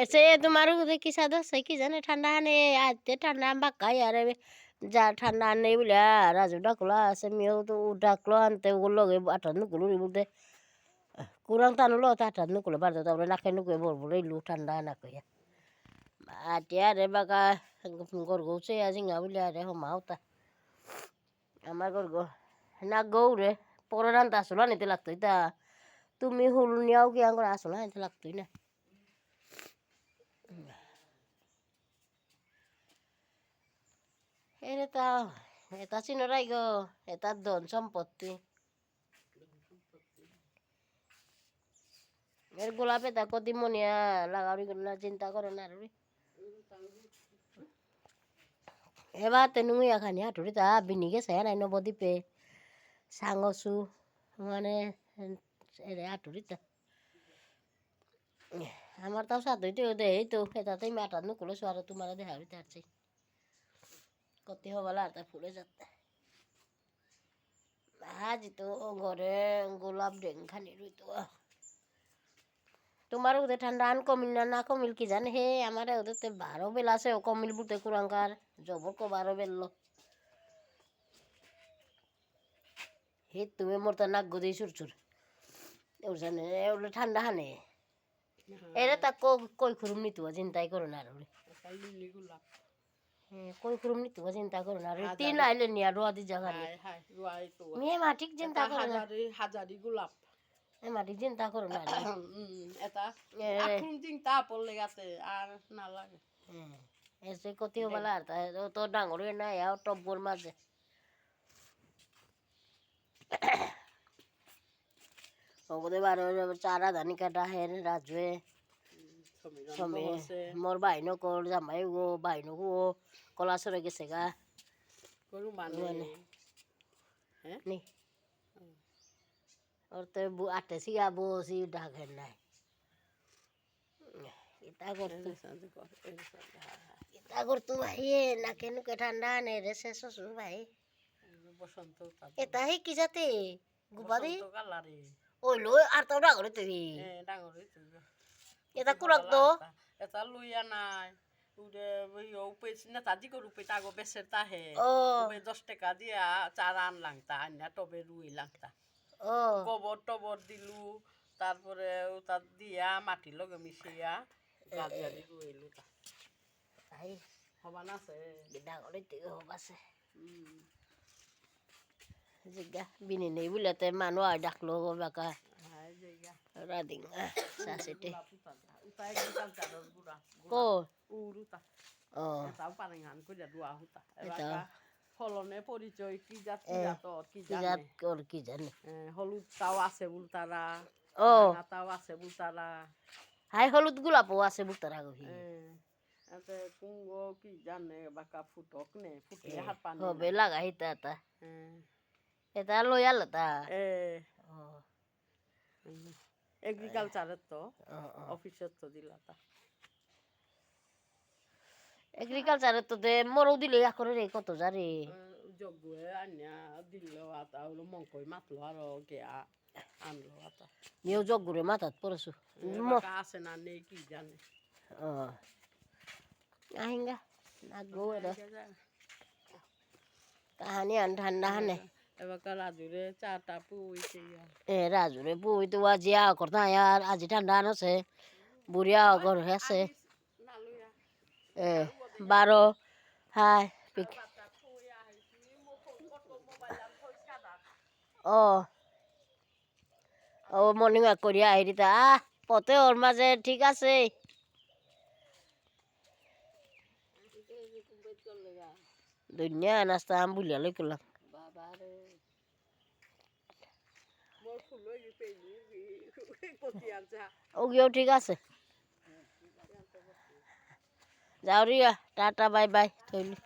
ऐसे तुम्हारे देखी सादा सही की जाने ठंडा ने आते ठंडा बाका यार जा ठंडा नहीं बोलिया राजू डाकुला से मियो तो डाकुला अंते वो लोग आटा नुकुलू बोलते kurang tanu lo ta tan nukul bar ta ora nakke nukul bor bor lu ठंडा ना कया आटिया रे बाका गोर गो से आज इंगा बोलिया रे हो माउता আমার গোর গো না গৌরে পরে রান্তা আসলো নিতে লাগতোই তা তুমি হুল নিয়াও কি আঙ্গুর আসলো নিতে লাগতোই না এটা এটা চিনরাই গো এটা ধন সম্পত্তি এর গোলাপে তা কদি মনিয়া লাগাবি না চিন্তা করো না রে এবার তেনুই আখানি হাতুড়ি তা বিনিকে সায়া নাই নবদ্বীপে সাংসু মানে এরে হাতুড়ি তা আমার তাও সাথে দে এই তো এটাতেই মাটা নুকুলো সোয়ার তোমার দেখা হইতে আসছে কত হবালা আর তা ফুলে যাচ্ছে আজ তো ঘরে গোলাপ ডেং খানি রইতো তোমার ওদের ঠান্ডা আন কমিল না না কমিল কি জানে হে আমার ওদের তো 12 বেল আছে ও কমিল বুতে কুরাঙ্কার জবর কো 12 বেললো হে তুমি মোর তো নাক গদি সুরসুর ওর জানে ওলে ঠান্ডা হানে এরে তা কই খুরুম নিতু চিন্তাই করো না রে কই খুরুম নিতু চিন্তা করো না রে তিন আইলে নিয়া রোয়া দি জায়গা নে মেয়ে মা ঠিক চিন্তা করো না হাজারি গোলাপ মাটি চিন্তা করো না এটা এখন চিন্তা পড়লে গেছে আর না লাগে এসে কতিও বলা আর তো ডাঙর না আর টব্বর মাঝে ওগদে বারো চারা ধানি কাটা হের রাজুয়ে সমে মোর বাইনো কর জামাই গো বাইনো গো কলা সরে গেছে গা গরু মানে হ্যাঁ নি और तो आटे सिया बोसी ढाके नहीं इतना कर तू भाई ना के नु के ठंडा ने रे से ससुर भाई बसंत इतना ही की जाते गुबादी बसंत कालारे ओय लो आर तो डांगर तुई डांगर इतना कुरक तो इतना लुया নাই উড়ে ওই উপে না তাজি করে উপে তাগো বেসেরতা হে ওই 10 টাকা দিয়া চারা আন লাগতা আন্না টবে রুই লাগতা গোবর টবর দিলু তারপরে ওটা দিয়া মাটির লগে মিশিয়া গাজিয়ালি রইলু তাই হবা না আছে ডাঙরে তুই হবাছে জিগা বিনি নেই বলেতে মানুষ আর ডাকলো বাকা হ্যাঁ জিগা রাদিং সাসেটে উতাই গিতাল চারর গুড়া কো উরুতা ও তাও পারেঙ্গান কইরা দুয়া হুতা এটা ফলনে পরিচয় কি জাত কি জাত কর কি জানে হলুদ তাও আছে বুলতারা ও তাও আছে বুলতারা হাই হলুদ গোলাপও আছে বুলতারা গহি এতে কুঙ্গো কি জানে বাকা ফুটক নে ফুটে হাত পানি হবে লাগাই তা এটা লয়াল তা ও এগ্রিকালচারের তো অফিসের তো দিলা তা এগ্রিকালচারের তো দে মরও দিলে করে রে কত জারে যোগ্যে আন্যা দিল আতা হলো মঙ্কই মাতলো আর গিয়া আনলো আতা নিও যোগ্যরে মাথাত পড়ছু আছে না নেই কি জানে ও আহিঙ্গা না গো এটা কাহানি আন ঠান্ডা হানে এবার রাজুরে চাটা পুইছে রাজুরে পুই তো আজিয়া করতা यार আজি ঠান্ডা আছে বুড়িয়া ঘর আছে 12 হাই পিক ও মর্নিং ওয়াক করিয়া আইরিতা পথে ওর মাঝে ঠিক আছে দুনিয়া নাস্তা আম বুলিয়া লই করলাম ওগিও ঠিক আছে যাও রিয়া টাটা বাই বাই থইলি